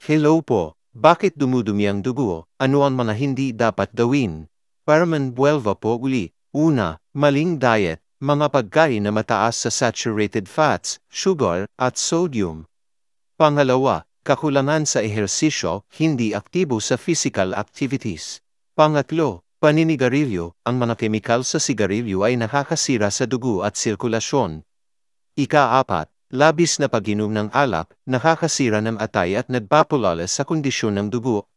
Hello po, bakit dumudumi ang dugo? Ano ang mga hindi dapat gawin? Para manbuelva po uli. Una, maling diet, mga pagkain na mataas sa saturated fats, sugar, at sodium. Pangalawa, kakulangan sa ehersisyo, hindi aktibo sa physical activities. Pangatlo, paninigarilyo, ang mga kemikal sa sigarilyo ay nakakasira sa dugo at sirkulasyon. Ika-apat, labis na pag-inom ng alak, nakakasira ng atay at nagpapalala sa kondisyon ng dugo.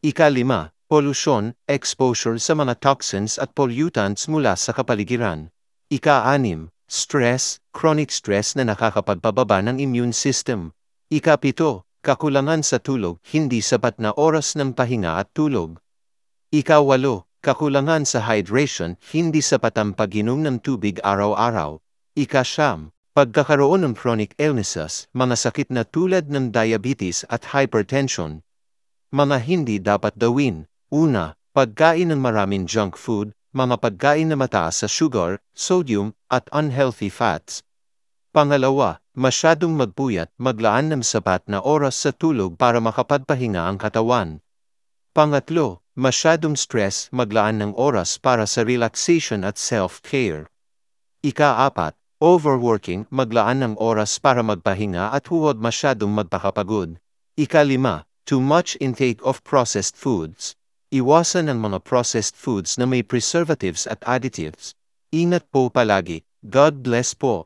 Ika-lima, polusyon, exposure sa mga toxins at pollutants mula sa kapaligiran. Ika-anim, stress, chronic stress na nakakapagpababa ng immune system. Ika-pito, kakulangan sa tulog, hindi sapat na oras ng pahinga at tulog. Ika-walo, kakulangan sa hydration, hindi sapat ang pag-inom ng tubig araw-araw. Ika-siyam, pagkakaroon ng chronic illnesses, mga sakit na tulad ng diabetes at hypertension. Mga hindi dapat gawin. Una, pagkain ng maraming junk food, mga pagkain na mataas sa sugar, sodium, at unhealthy fats. Pangalawa, masyadong magpuyat, maglaan ng sapat na oras sa tulog para makapagpahinga ang katawan. Pangatlo, masyadong stress, maglaan ng oras para sa relaxation at self-care. Ika-apat, overworking, maglaan ng oras para magpahinga at huwag masyadong magpakapagod. Ika-lima, too much intake of processed foods. Iwasan ang mga processed foods na may preservatives at additives. Ingat po palagi. God bless po.